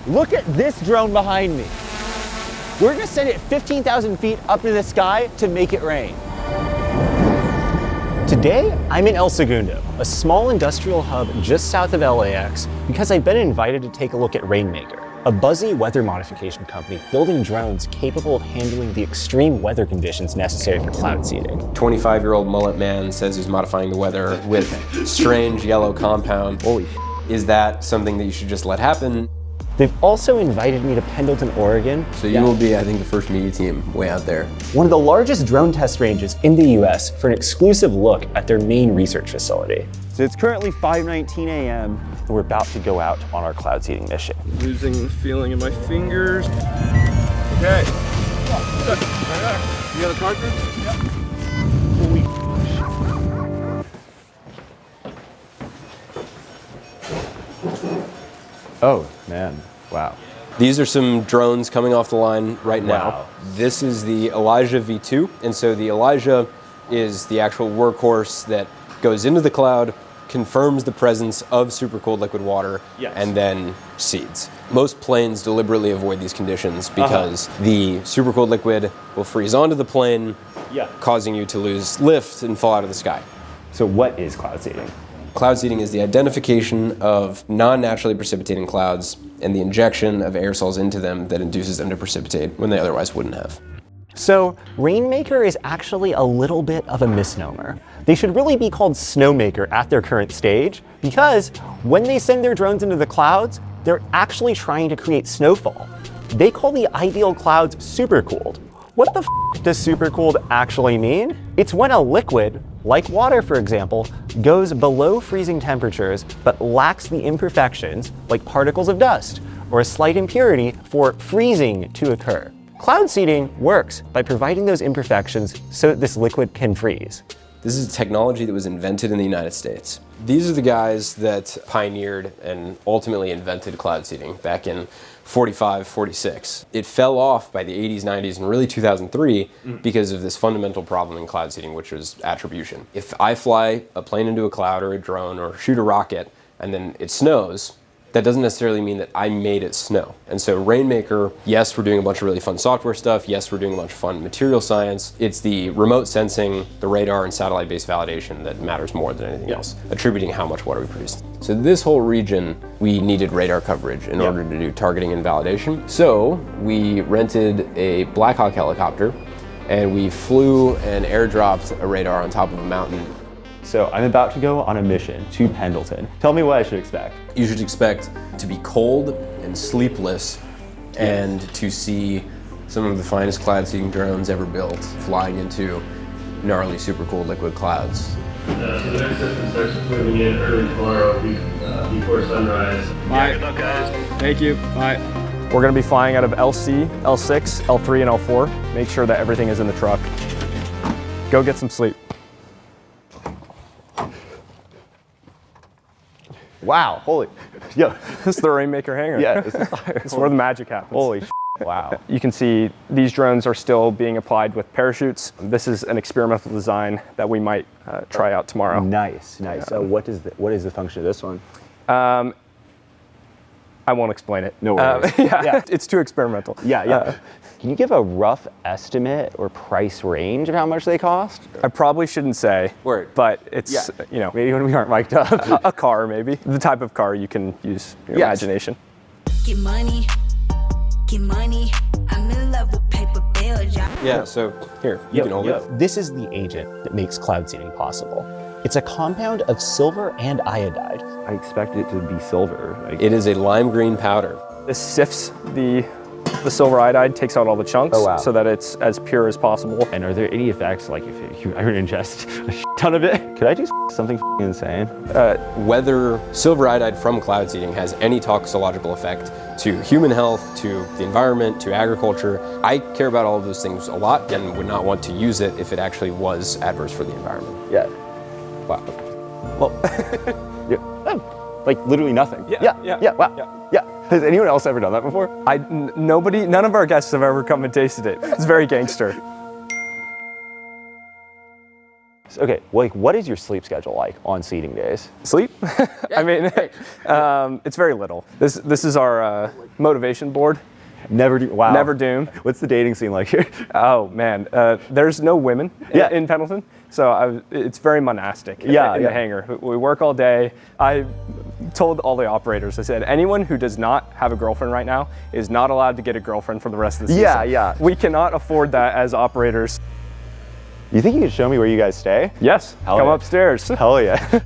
Look at this drone behind me. We're gonna send it 15,000 feet up to the sky to make it rain. Today, I'm in El Segundo, a small industrial hub just south of LAX, because I've been invited to take a look at Rainmaker, a buzzy weather modification company building drones capable of handling the extreme weather conditions necessary for cloud seeding. 25-year-old mullet man says he's modifying the weather with strange yellow compound. Holy Is that something that you should just let happen? They've also invited me to Pendleton, Oregon. So you will be, I think, the first media team way out there. One of the largest drone test ranges in the US for an exclusive look at their main research facility. So it's currently 5:19 a.m. and we're about to go out on our cloud seeding mission. Losing the feeling in my fingers. Okay. You got a cartridge? Yep. Holy Oh, man. Wow. These are some drones coming off the line right now. Wow. This is the Elijah V2, and so the Elijah is the actual workhorse that goes into the cloud, confirms the presence of supercooled liquid water, and then seeds. Most planes deliberately avoid these conditions because the supercooled liquid will freeze onto the plane, causing you to lose lift and fall out of the sky. So what is cloud seeding? Cloud seeding is the identification of non-naturally precipitating clouds and the injection of aerosols into them that induces them to precipitate when they otherwise wouldn't have. So Rainmaker is actually a little bit of a misnomer. They should really be called Snowmaker at their current stage, because when they send their drones into the clouds, they're actually trying to create snowfall. They call the ideal clouds supercooled. What the f does supercooled actually mean? It's when a liquid, like water for example, goes below freezing temperatures but lacks the imperfections, like particles of dust, or a slight impurity for freezing to occur. Cloud seeding works by providing those imperfections so that this liquid can freeze. This is technology that was invented in the United States. These are the guys that pioneered and ultimately invented cloud seeding back in 45, 46. It fell off by the 80s, 90s, and really 2003 because of this fundamental problem in cloud seeding, which was attribution. If I fly a plane into a cloud or a drone or shoot a rocket and then it snows, that doesn't necessarily mean that I made it snow. And so Rainmaker, yes, we're doing a bunch of really fun software stuff. Yes, we're doing a bunch of fun material science. It's the remote sensing, the radar and satellite-based validation that matters more than anything else, attributing how much water we produce. So this whole region, we needed radar coverage in order to do targeting and validation. So we rented a Black Hawk helicopter and we flew and airdropped a radar on top of a mountain. So I'm about to go on a mission to Pendleton. Tell me what I should expect. You should expect to be cold and sleepless and to see some of the finest cloud seeding drones ever built flying into gnarly supercooled liquid clouds. So the next system starts moving in early tomorrow before sunrise. Bye. Good luck, guys. Thank you. Bye. We're going to be flying out of LC, L6, L3, and L4. Make sure that everything is in the truck. Go get some sleep. Wow, holy, yo. This is the Rainmaker hangar. Yeah, this is fire. This is where the magic happens. Holy wow. You can see these drones are still being applied with parachutes. This is an experimental design that we might try out tomorrow. Nice, nice. So what is the function of this one? I won't explain it. No worries. It's too experimental. Can you give a rough estimate or price range of how much they cost? I probably shouldn't say, but it's, you know, maybe when we aren't mic'd up. a car maybe. The type of car you can use your imagination. Get money, I'm in love with paper bills. Yeah, so here, you can hold it. This is the agent that makes cloud seeding possible. It's a compound of silver and iodide. I expected it to be silver. It is a lime green powder. This sifts the silver iodide, takes out all the chunks so that it's as pure as possible. And are there any effects, like if I were to ingest a ton of it? Could I do something insane? Whether silver iodide from cloud seeding has any toxicological effect to human health, to the environment, to agriculture, I care about all of those things a lot and would not want to use it if it actually was adverse for the environment. Yeah. Wow. Well, like literally nothing. Wow. Yeah. Has anyone else ever done that before? None of our guests have ever come and tasted it. It's very gangster. Nice. Okay, like what is your sleep schedule like on seating days? Sleep? I mean, it's very little. This is our motivation board. Wow. Never doom. What's the dating scene like here? Oh man, there's no women in Pendleton, so it's very monastic in the hangar. We work all day. I told all the operators, I said, anyone who does not have a girlfriend right now is not allowed to get a girlfriend for the rest of the season. Yeah. We cannot afford that as operators. You think you could show me where you guys stay? Yes, come upstairs. Hell yeah.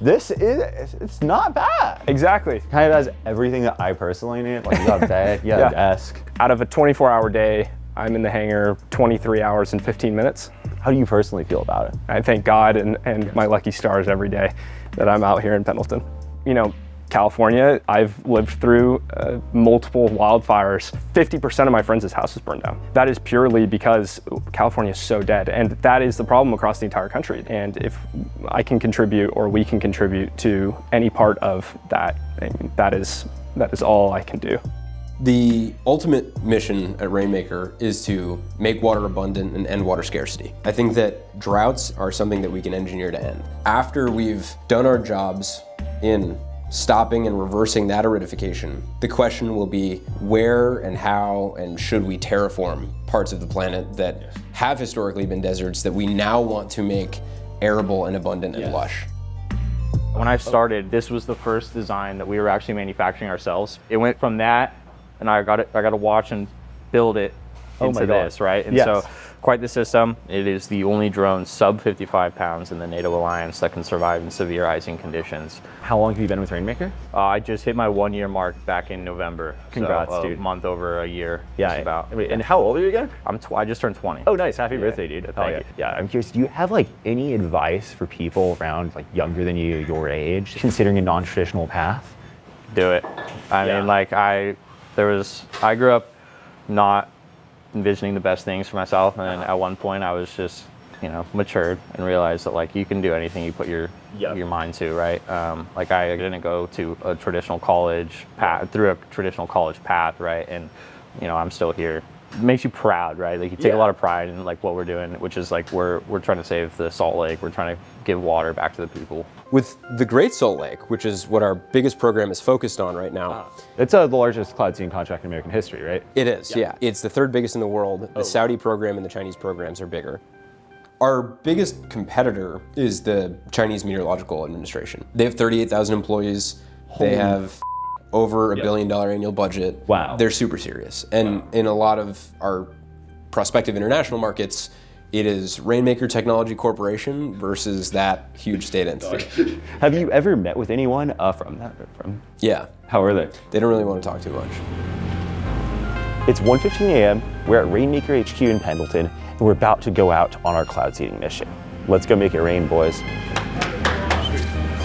It's not bad. Exactly. Kind of has everything that I personally need. Like you got a bed, you got a desk. Out of a 24-hour day, I'm in the hangar 23 hours and 15 minutes. How do you personally feel about it? I thank God and my lucky stars every day that I'm out here in Pendleton. You know, California, I've lived through multiple wildfires. 50% of my friends' houses burned down. That is purely because California is so dead, and that is the problem across the entire country. And if I can contribute, or we can contribute to any part of that, I mean, that is all I can do. The ultimate mission at Rainmaker is to make water abundant and end water scarcity. I think that droughts are something that we can engineer to end. After we've done our jobs in stopping and reversing that aridification, the question will be where and how and should we terraform parts of the planet that have historically been deserts that we now want to make arable and abundant and lush. When I started, this was the first design that we were actually manufacturing ourselves. It went from that, and I got to watch and build it into this, right? And so quite the system. It is the only drone sub 55 pounds in the NATO alliance that can survive in severe icing conditions. How long have you been with Rainmaker? I just hit my 1 year mark back in November. Congrats, so dude. A month over a year. Yeah. About. And how old are you again? I just turned 20. Oh, nice. Happy birthday, dude. Thank you. Yeah, I'm curious, do you have like any advice for people around like younger than you, your age, considering a non-traditional path? Do it. I mean, like I grew up not envisioning the best things for myself, and at one point I was just, matured and realized that like you can do anything you put your mind to, right? Like I didn't go to a traditional college path, right? And I'm still here. It makes you proud, right? Like you take a lot of pride in like what we're doing, which is like we're trying to save the Salt Lake. We're trying to give water back to the people. With the Great Salt Lake, which is what our biggest program is focused on right now. It's the largest cloud seeding contract in American history, right? It is, yeah. It's the third biggest in the world. The Saudi program and the Chinese programs are bigger. Our biggest competitor is the Chinese Meteorological Administration. They have 38,000 employees. They have over $1 billion annual budget. Wow. They're super serious. And in a lot of our prospective international markets, it is Rainmaker Technology Corporation versus that huge state entity. Have you ever met with anyone from that? Yeah. How are they? They don't really want to talk too much. It's 1:15 a.m. We're at Rainmaker HQ in Pendleton, and we're about to go out on our cloud seeding mission. Let's go make it rain, boys.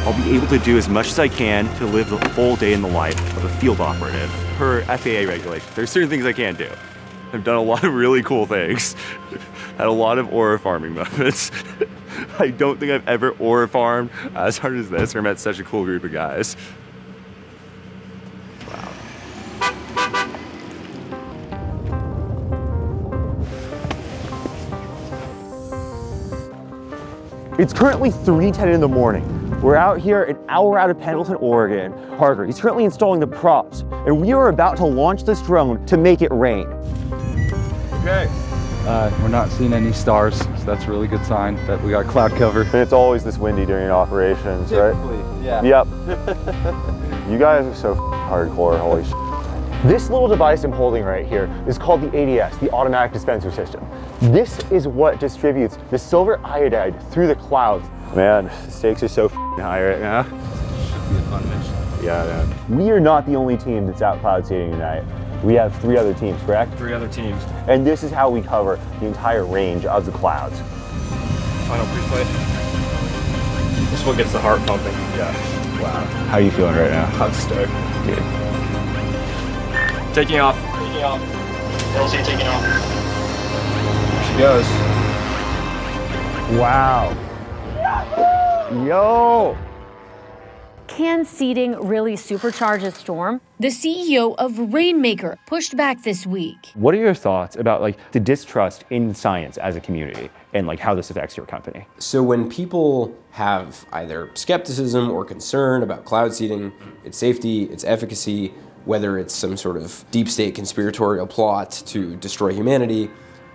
I'll be able to do as much as I can to live the full day in the life of a field operative. Per FAA regulations, there's certain things I can't do. I've done a lot of really cool things. Had a lot of aura farming moments. I don't think I've ever aura farmed as hard as this or met such a cool group of guys. Wow. It's currently 3:10 in the morning. We're out here an hour out of Pendleton, Oregon. Parker, he's currently installing the props, and we are about to launch this drone to make it rain. Okay. We're not seeing any stars, so that's a really good sign that we got cloud cover. And it's always this windy during operations, Typically, right? yeah. Yep. You guys are so hardcore, holy shit. This little device I'm holding right here is called the ADS, the Automatic Dispenser System. This is what distributes the silver iodide through the clouds. Man, the stakes are so high right now. Should be a fun mission. Yeah, man. We are not the only team that's out cloud seeding tonight. We have 3 other teams, correct? 3 other teams. And this is how we cover the entire range of the clouds. Final pre-flight. This one gets the heart pumping. Yeah. Wow. How are you feeling right now? I'm stoked. Dude. Taking off. Taking off. LC taking off. There she goes. Wow. Yo! Can seeding really supercharge a storm? The CEO of Rainmaker pushed back this week. What are your thoughts about like the distrust in science as a community and like how this affects your company? So when people have either skepticism or concern about cloud seeding, its safety, its efficacy, whether it's some sort of deep state conspiratorial plot to destroy humanity,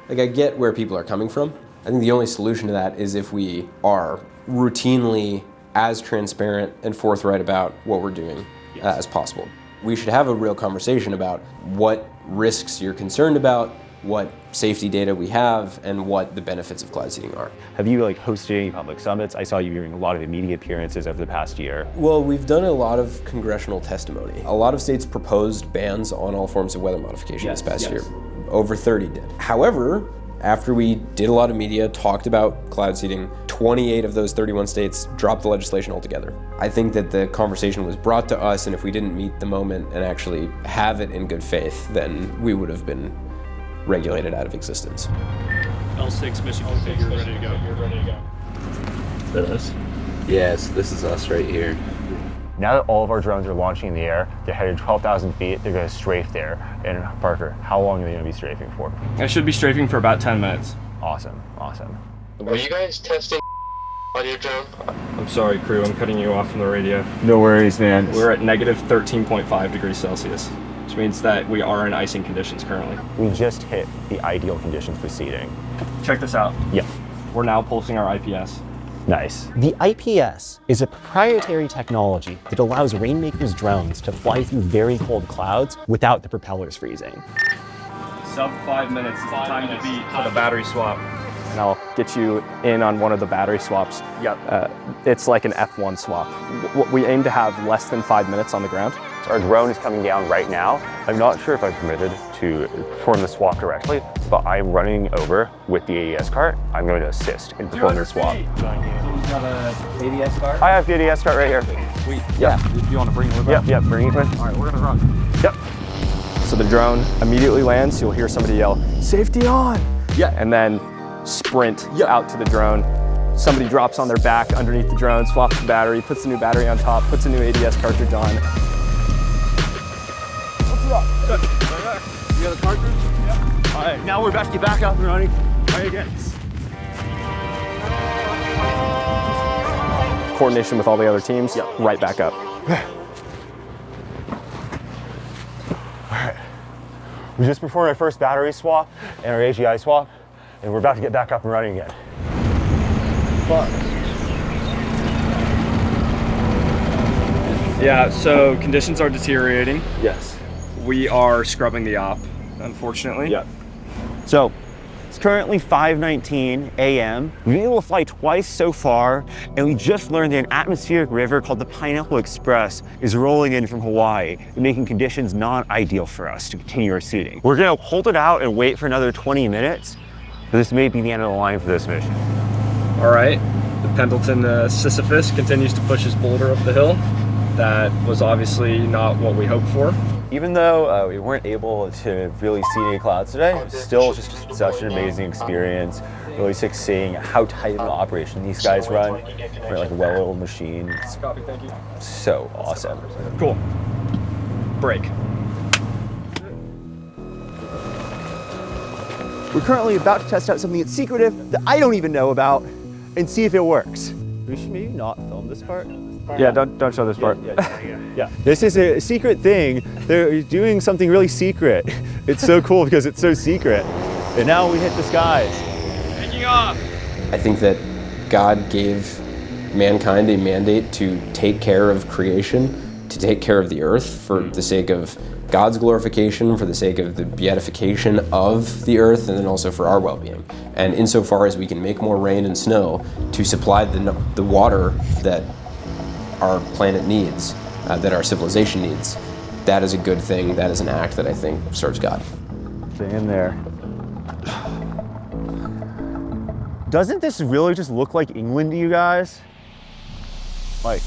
like I get where people are coming from. I think the only solution to that is if we are routinely as transparent and forthright about what we're doing as possible. We should have a real conversation about what risks you're concerned about, what safety data we have, and what the benefits of cloud seeding are. Have you like hosted any public summits? I saw you doing a lot of media appearances over the past year. Well, we've done a lot of congressional testimony. A lot of states proposed bans on all forms of weather modification this past year. Over 30 did. However, after we did a lot of media, talked about cloud seeding, 28 of those 31 states dropped the legislation altogether. I think that the conversation was brought to us, and if we didn't meet the moment and actually have it in good faith, then we would have been regulated out of existence. L6 mission configure, ready to go. You're ready to go. Is that us? Yes, this is us right here. Now that all of our drones are launching in the air, they're headed 12,000 feet, they're going to strafe there. And Parker, how long are they going to be strafing for? I should be strafing for about 10 minutes. Awesome, awesome. Were you guys testing on your drone? I'm sorry, crew, I'm cutting you off from the radio. No worries, man. We're at negative 13.5 degrees Celsius, which means that we are in icing conditions currently. We just hit the ideal conditions for seeding. Check this out. Yeah. We're now pulsing our IPS. Nice. The IPS is a proprietary technology that allows Rainmaker's drones to fly through very cold clouds without the propellers freezing. Sub 5 minutes is the time to beat for the battery swap. And I'll get you in on one of the battery swaps. Yep. It's like an F1 swap. We aim to have less than 5 minutes on the ground. So our drone is coming down right now. I'm not sure if I'm permitted to perform the swap directly, but I'm running over with the ADS cart. I'm going to assist in performing the swap. So you have an ADS card? I have the ADS cart right here. Sweet. Yeah. You want to bring it with us? Yep, bring it in. All right, we're gonna run. Yep. So the drone immediately lands, you'll hear somebody yell, "Safety on!" Yeah. And then sprint out to the drone. Somebody drops on their back underneath the drone, swaps the battery, puts the new battery on top, puts a new ADS cartridge on. What's up? Good. You got a cartridge? Yeah. All right, now we're about to get back up and running. Try again. Coordination with all the other teams, right back up. We just performed our first battery swap and our AGI swap, and we're about to get back up and running again. Yeah, so conditions are deteriorating. Yes. We are scrubbing the op, unfortunately. Yep. So it's currently 5:19 a.m. We've been able to fly twice so far, and we just learned that an atmospheric river called the Pineapple Express is rolling in from Hawaii and making conditions not ideal for us to continue our seeding. We're gonna hold it out and wait for another 20 minutes, but this may be the end of the line for this mission. All right, the Pendleton Sisyphus continues to push his boulder up the hill. That was obviously not what we hoped for. Even though we weren't able to really see any clouds today, still just such an amazing experience. Really sick seeing how tight of an operation these guys run. They're like a well-oiled machine. Copy, thank you. So awesome. Cool. Break. We're currently about to test out something that's secretive that I don't even know about and see if it works. We should maybe not film this part. Yeah, don't show this part. Yeah. This is a secret thing. They're doing something really secret. It's so cool because it's so secret. And now we hit the skies. Taking off. I think that God gave mankind a mandate to take care of creation, to take care of the earth for the sake of God's glorification, for the sake of the beatification of the earth, and then also for our well-being. And insofar as we can make more rain and snow to supply the water that our planet needs, that our civilization needs, that is a good thing. That is an act that I think serves God. Stay in there. Doesn't this really just look like England to you guys? Like,